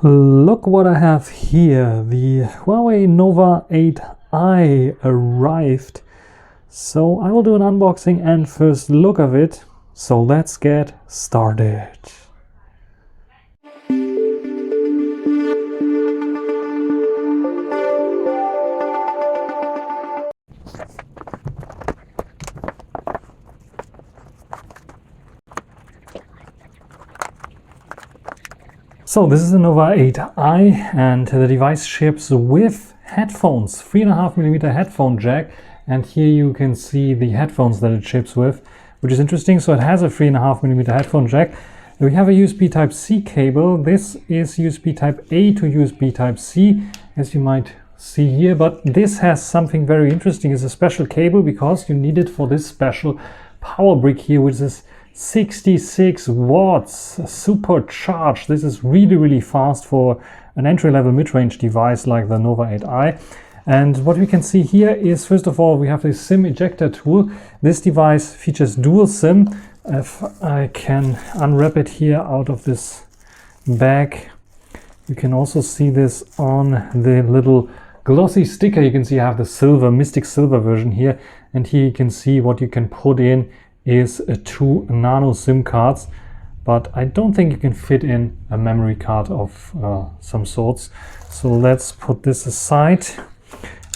Look what I have here. The Huawei Nova 8i arrived. So I will do an unboxing and first look of it. So let's get started. So this is the Nova 8i and the device ships with headphones, 3.5mm headphone jack, and here you can see the headphones that it ships with, which is interesting. So it has a 3.5mm headphone jack. We have a USB Type-C cable. This is USB Type-A to USB Type-C, as you might see here, but this has something very interesting. It's a special cable because you need it for this special power brick here, which is 66 watts, supercharged. This is really fast for an entry-level mid-range device like the Nova 8i. And what we can see here is, first of all, we have the SIM ejector tool. This device features dual SIM. If I can unwrap it here out of this bag, you can also see this on the little glossy sticker. You can see I have the silver, Mystic Silver version here, and here you can see what you can put in is 2 nano SIM cards, but I don't think you can fit in a memory card of some sorts. So let's put this aside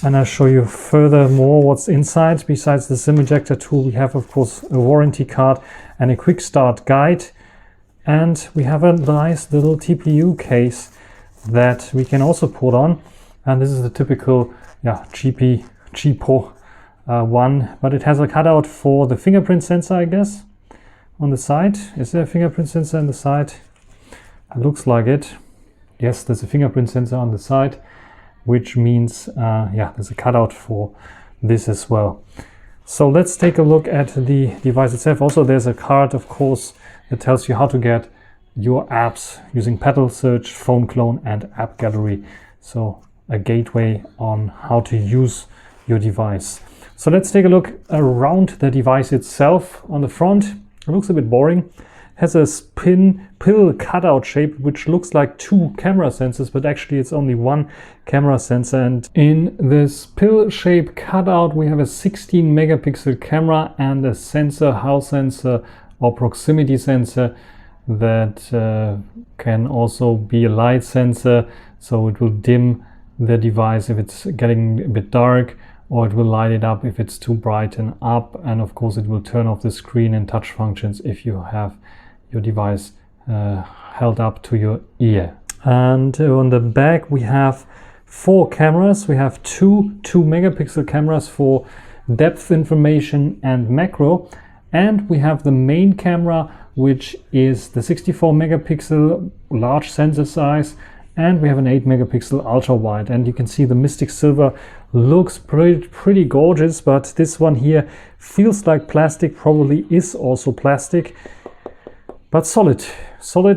and I'll show you furthermore what's inside. Besides the SIM ejector tool, we have of course a warranty card and a quick start guide, and we have a nice little TPU case that we can also put on, and this is the typical cheapo one, but it has a cutout for the fingerprint sensor, I guess, on the side. Is there a fingerprint sensor on the side? It looks like it. Yes, there's a fingerprint sensor on the side, which means there's a cutout for this as well. So let's take a look at the device itself. Also, there's a card, of course, that tells you how to get your apps using pedal search, phone clone, and app gallery. So a gateway on how to use your device. So let's take a look around the device itself. On the front, it looks a bit boring. It has a pill cutout shape, which looks like 2 camera sensors, but actually it's only 1 camera sensor. And in this pill shape cutout, we have a 16 megapixel camera and a sensor, Hall sensor or proximity sensor that can also be a light sensor. So it will dim the device if it's getting a bit dark, or it will light it up if it's too bright and up, and of course it will turn off the screen and touch functions if you have your device held up to your ear. And on the back we have 4 cameras. We have two 2 megapixel cameras for depth information and macro, and we have the main camera, which is the 64 megapixel large sensor size, and we have an 8 megapixel ultra wide. And you can see the Mystic Silver looks pretty gorgeous, but this one here feels like plastic, probably is also plastic, but solid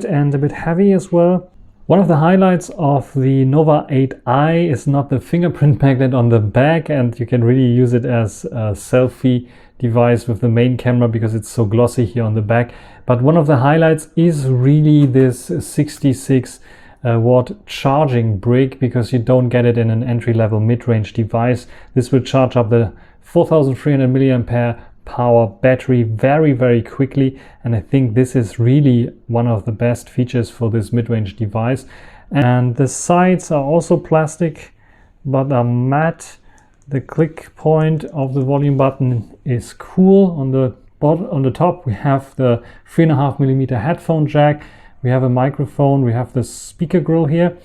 and a bit heavy as well. One of the highlights of the Nova 8i is not the fingerprint magnet on the back, and you can really use it as a selfie device with the main camera because it's so glossy here on the back. But one of the highlights is really this 66 watt charging brick, because you don't get it in an entry-level mid-range device. This will charge up the 4300 milliampere power battery very quickly, and I think this is really one of the best features for this mid-range device. And the sides are also plastic but are matte. The click point of the volume button is cool. On the top we have the 3.5mm headphone jack. We have a microphone, we have the speaker grill here.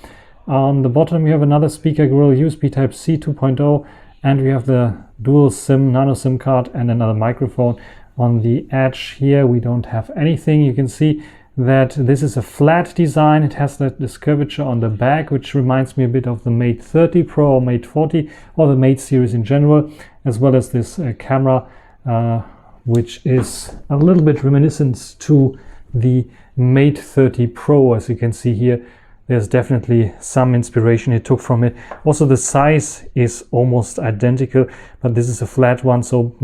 On the bottom we have another speaker grill, USB Type-C 2.0, and we have the dual SIM, nano SIM card, and another microphone. On the edge here we don't have anything. You can see that this is a flat design. It has this curvature on the back, which reminds me a bit of the Mate 30 Pro or Mate 40 or the Mate series in general, as well as this camera, which is a little bit reminiscent to the Mate 30 Pro. As you can see here, there's definitely some inspiration it took from it. Also the size is almost identical, but this is a flat one, so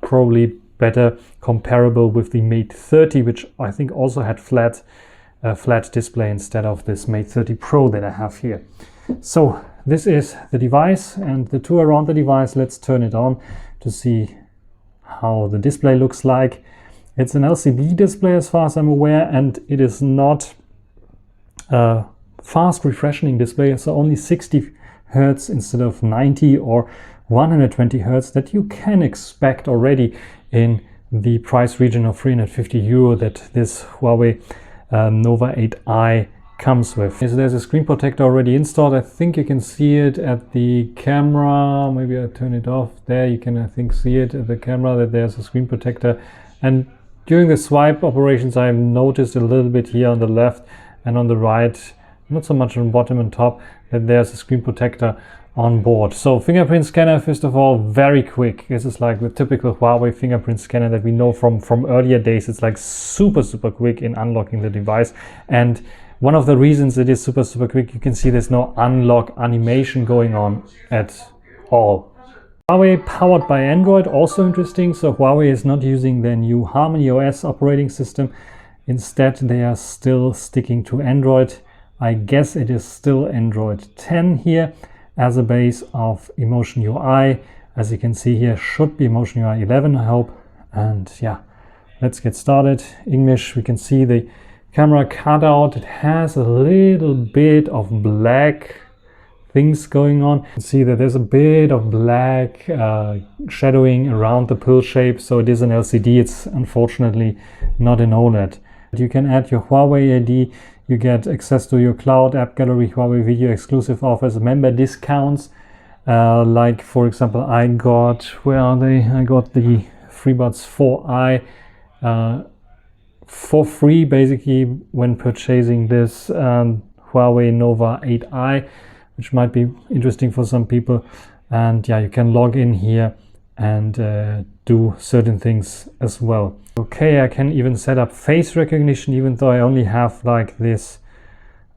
probably better comparable with the Mate 30, which I think also had flat a flat display instead of this Mate 30 Pro that I have here. So this is the device and the tour around the device. Let's turn it on to see how the display looks like. It's an LCD display as far as I'm aware, and it is not a fast refreshing display, so only 60 Hertz instead of 90 or 120 Hertz that you can expect already in the price region of 350 euro that this Huawei Nova 8i comes with. So there's a screen protector already installed. I think you can see it at the camera. Maybe I turn it off. There you can, I think, see it at the camera that there's a screen protector. And during the swipe operations, I've noticed a little bit here on the left and on the right, not so much on the bottom and top, that there's a screen protector on board. So fingerprint scanner, first of all, very quick. This is like the typical Huawei fingerprint scanner that we know from earlier days. It's like super quick in unlocking the device. And one of the reasons it is super quick, you can see there's no unlock animation going on at all. Huawei powered by Android, also interesting. So Huawei is not using their new Harmony OS operating system. Instead, they are still sticking to Android. I guess it is still Android 10 here as a base of Emotion UI. As you can see here, should be Emotion UI 11, I hope. And yeah, let's get started. English, we can see the camera cutout. It has a little bit of black things going on. You can see that there's a bit of black shadowing around the pill shape. So it is an LCD. It's unfortunately not an OLED. You can add your Huawei ID. You get access to your cloud app gallery, Huawei video exclusive offers, member discounts. Like for example, I got, where are they? I got the FreeBuds 4i for free basically when purchasing this Huawei Nova 8i, which might be interesting for some people. And yeah, you can log in here and do certain things as well. Okay, I can even set up face recognition, even though I only have like this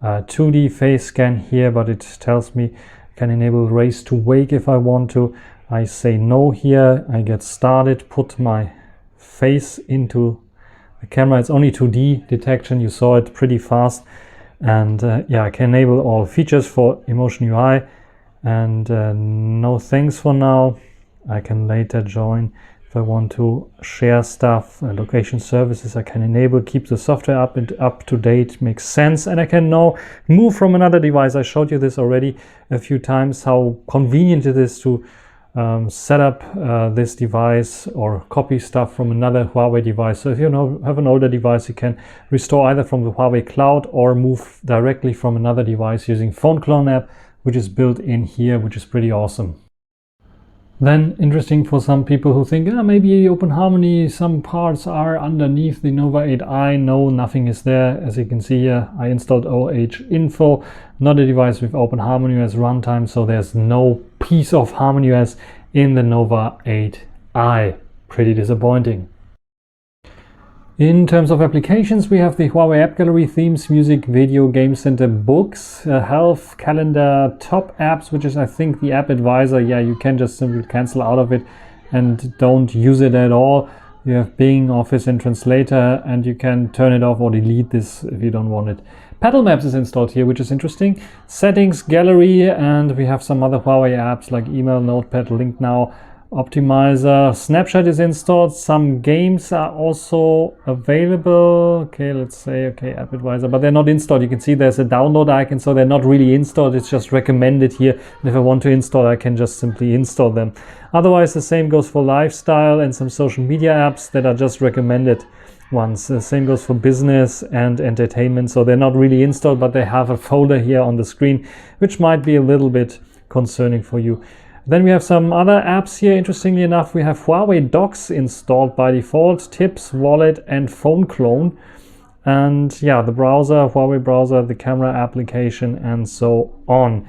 2D face scan here, but it tells me I can enable raise to wake if I want to. I say no here, I get started, put my face into the camera. It's only 2D detection, you saw it pretty fast. And yeah, I can enable all features for Emotion UI. And no thanks for now. I can later join if I want to share stuff. Location services I can enable, keep the software up to date, makes sense. And I can now move from another device. I showed you this already a few times, how convenient it is to set up this device or copy stuff from another Huawei device. So if you have an older device, you can restore either from the Huawei cloud or move directly from another device using Phone Clone app, which is built in here, which is pretty awesome. Then interesting for some people who think, maybe Open Harmony, some parts are underneath the Nova 8i. No, nothing is there. As you can see here, I installed OH Info, not a device with Open Harmony OS runtime, so there's no piece of Harmony OS in the Nova 8i. Pretty disappointing. In terms of applications, we have the Huawei App Gallery, Themes, Music, Video, Game Center, Books, Health, Calendar, Top Apps, which is I think the App Advisor. Yeah, you can just simply cancel out of it and don't use it at all. You have Bing, Office and Translator, and you can turn it off or delete this if you don't want it. Pedal Maps is installed here, which is interesting. Settings, Gallery, and we have some other Huawei apps like Email, Notepad, Link Now, Optimizer. Snapchat is installed. Some games are also available. Okay, let's say, okay, App Advisor, but they're not installed. You can see there's a download icon, so they're not really installed. It's just recommended here. And if I want to install, I can just simply install them. Otherwise, the same goes for lifestyle and some social media apps that are just recommended ones. The same goes for business and entertainment. So they're not really installed, but they have a folder here on the screen, which might be a little bit concerning for you. Then we have some other apps here. Interestingly enough, we have Huawei Docs installed by default, Tips, Wallet, and Phone Clone. And yeah, the browser, Huawei browser, the camera application, and so on.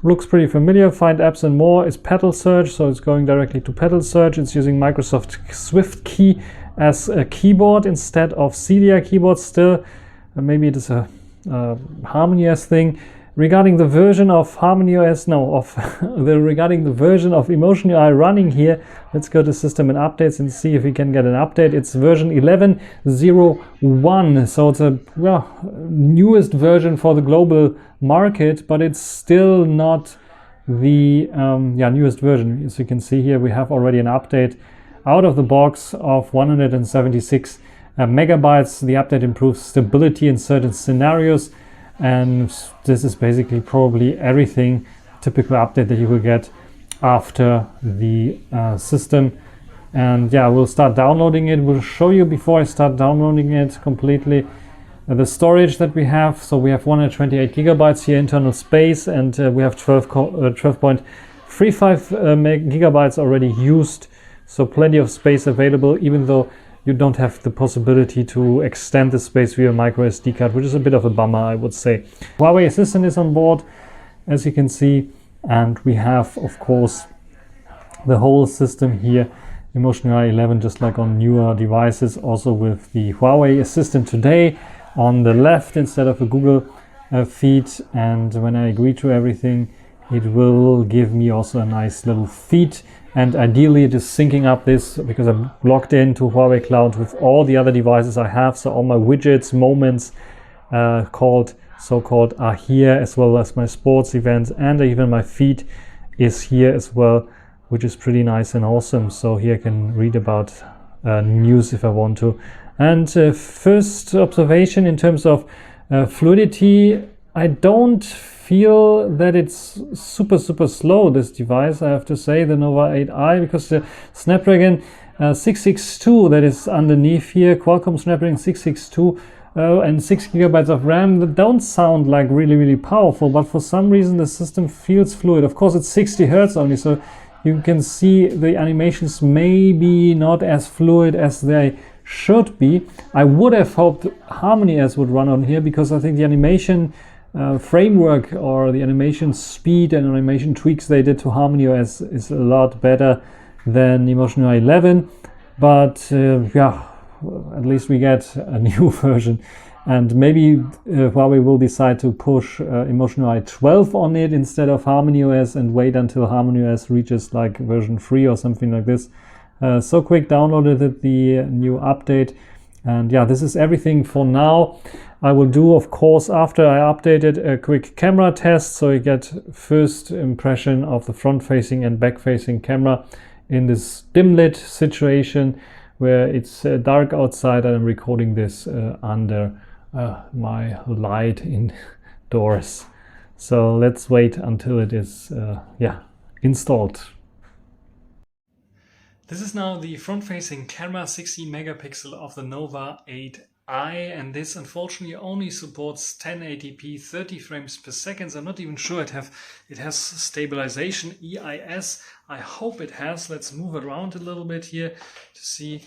Looks pretty familiar. Find apps and more is Pedal Search, so it's going directly to Pedal Search. It's using Microsoft SwiftKey as a keyboard instead of Cydia keyboard still. Maybe it is a Harmony OS thing. regarding the version of regarding the version of Emotion UI running here, let's go to System and Updates and see if we can get an update. It's version 11.01, so it's a newest version for the global market, but it's still not the newest version. As you can see here, we have already an update out of the box of 176 megabytes. The update improves stability in certain scenarios, and this is basically probably everything, typical update that you will get after the system. And yeah, we'll start downloading it. We'll show you before I start downloading it completely the storage that we have. So we have 128 gigabytes here internal space, and we have 12.35 gigabytes already used, so plenty of space available, even though you don't have the possibility to extend the space via micro SD card, which is a bit of a bummer, I would say. Huawei Assistant is on board, as you can see, and we have, of course, the whole system here, Emotion UI 11, just like on newer devices, also with the Huawei Assistant today on the left instead of a Google feed. And when I agree to everything, it will give me also a nice little feed. And ideally it is syncing up this, because I'm logged into Huawei Cloud with all the other devices I have. So all my widgets, moments, so-called are here, as well as my sports events, and even my feed is here as well, which is pretty nice and awesome. So here I can read about news if I want to. And first observation in terms of fluidity, I don't feel that it's super slow, this device, I have to say, the Nova 8i, because the Snapdragon 662 that is underneath here, Qualcomm Snapdragon 662 and 6 gigabytes of RAM, that don't sound like really powerful, but for some reason the system feels fluid. Of course it's 60 Hertz only, so you can see the animations maybe not as fluid as they should be. I would have hoped Harmony OS would run on here, because I think the animation framework, or the animation speed and animation tweaks they did to Harmony OS is a lot better than Emotion UI 11. But at least we get a new version, and maybe Huawei will decide to push Emotion UI 12 on it instead of Harmony OS, and wait until Harmony OS reaches like version 3 or something like this. So quick downloaded the new update, and yeah, this is everything for now. I will do, of course, after I updated, a quick camera test, so you get first impression of the front-facing and back-facing camera in this dim lit situation where it's dark outside, and I'm recording this under my light indoors. So let's wait until it is installed. This is now the front-facing camera, 16 megapixel of the Nova 8i, and this unfortunately only supports 1080p 30 frames per second. I'm not even sure it has stabilization EIS. I hope it has. Let's move around a little bit here to see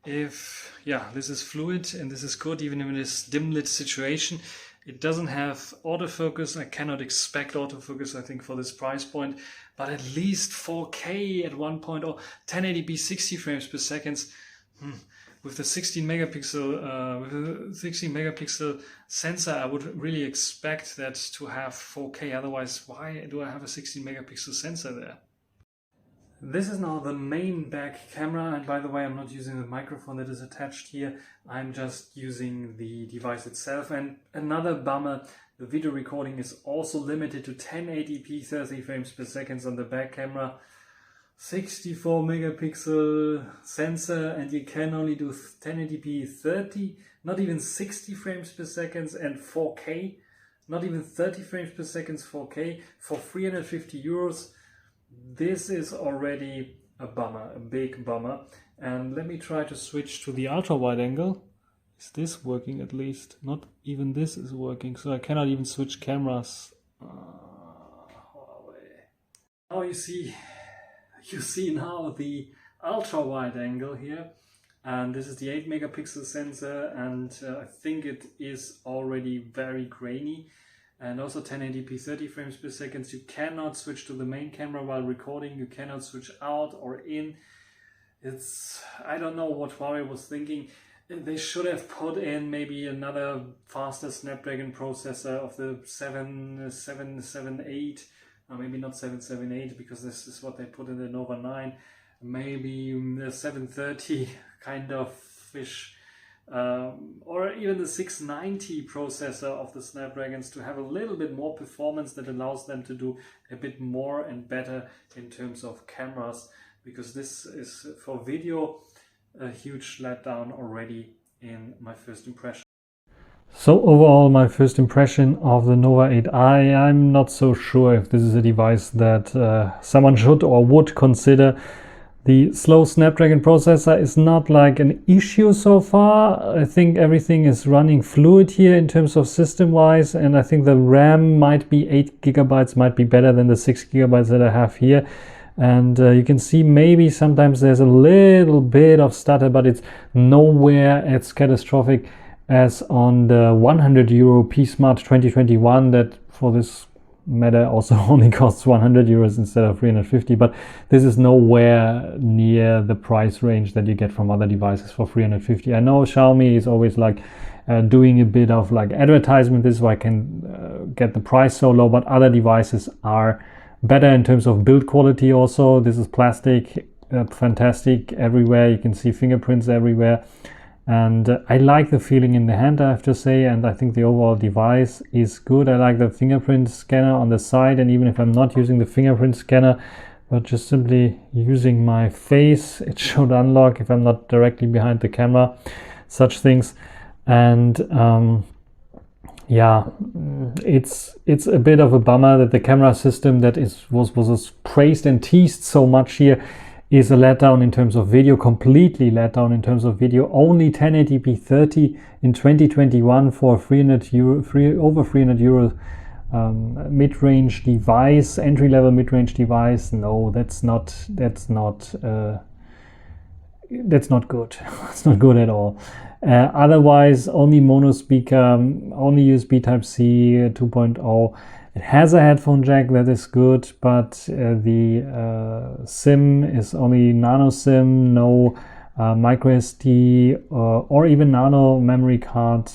if this is fluid, and this is good even in this dim lit situation. It doesn't have autofocus. I cannot expect autofocus, I think, for this price point, but at least 4K at 1.0, 1080p 60 frames per second. With the 16 megapixel sensor, I would really expect that to have 4K. Otherwise, why do I have a 16 megapixel sensor there? This is now the main back camera, and by the way, I'm not using the microphone that is attached here. I'm just using the device itself. And another bummer, the video recording is also limited to 1080p 30 frames per second on the back camera. 64 megapixel sensor, and you can only do 1080p 30, not even 60 frames per second, and 4K, not even 30 frames per second 4K for 350 euros. This is already a bummer, a big bummer. And let me try to switch to the ultra wide angle. Is this working at least? Not even this is working, so I cannot even switch cameras. Now you see now the ultra wide angle here, and this is the 8 megapixel sensor, and I think it is already very grainy, and also 1080p 30 frames per second. You cannot switch to the main camera while recording, you cannot switch out or in. I don't know what Huawei was thinking. They should have put in maybe another faster Snapdragon processor of the 778, or maybe not 778, because this is what they put in the Nova 9. Maybe the 730 kind of fish, or even the 690 processor of the Snapdragons to have a little bit more performance that allows them to do a bit more and better in terms of cameras, because this is for video a huge letdown already in my first impression. So overall, my first impression of the Nova 8i, I'm not so sure if this is a device that someone should or would consider. The slow Snapdragon processor is not like an issue so far. I think everything is running fluid here in terms of system-wise, and I think the RAM might be 8 gigabytes, might be better than the 6 gigabytes that I have here. And you can see maybe sometimes there's a little bit of stutter, but it's nowhere as catastrophic as on the 100 euro P-Smart 2021 that for this matter also only costs 100 euros instead of 350, but this is nowhere near the price range that you get from other devices for 350. I know Xiaomi is always like doing a bit of like advertisement, this is why I can get the price so low, but other devices are better in terms of build quality also. This is plastic, fantastic everywhere. You can see fingerprints everywhere. And I like the feeling in the hand, I have to say, and I think the overall device is good. I like the fingerprint scanner on the side, and even if I'm not using the fingerprint scanner, but just simply using my face, it should unlock if I'm not directly behind the camera, such things. And yeah, it's a bit of a bummer that the camera system that was praised and teased so much here is a letdown in terms of video, completely letdown in terms of video. Only 1080p 30 in 2021 for over 300 euro mid-range device, entry-level mid-range device. No, that's not good. It's not good at all. Otherwise, only mono speaker, only USB Type-C 2.0. It has a headphone jack, that is good, but the SIM is only nano SIM, no micro SD or even nano memory card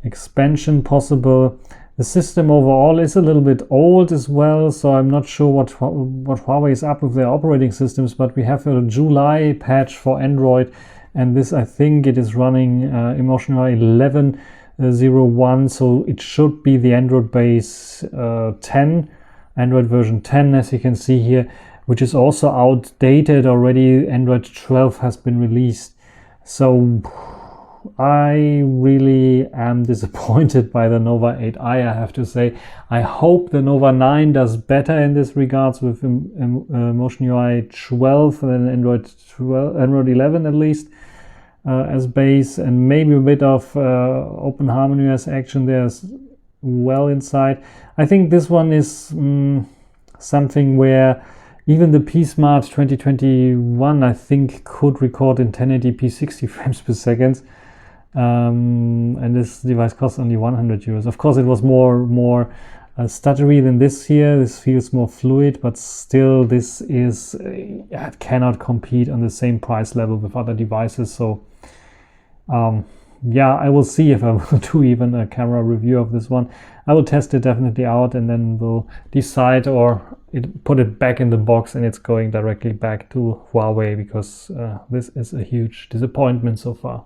expansion possible. The system overall is a little bit old as well, so I'm not sure what Huawei is up with their operating systems, but we have a July patch for Android, and this, I think it is running emotional 11.01, so it should be the Android base 10, Android version 10, as you can see here, which is also outdated already. Android 12 has been released, so I really am disappointed by the Nova 8i, I have to say. I hope the Nova 9 does better in this regards with Emotion UI 12 than Android 11 at least as base, and maybe a bit of Open Harmony OS action there as well inside. I think this one is something where even the P-Smart 2021 I think could record in 1080p 60 frames per second. And this device costs only 100 euros. Of course, it was more stuttery than this here. This feels more fluid, but still, this is it cannot compete on the same price level with other devices. So, yeah, I will see if I will do even a camera review of this one. I will test it definitely out, and then we'll decide or put it back in the box, and it's going directly back to Huawei, because this is a huge disappointment so far.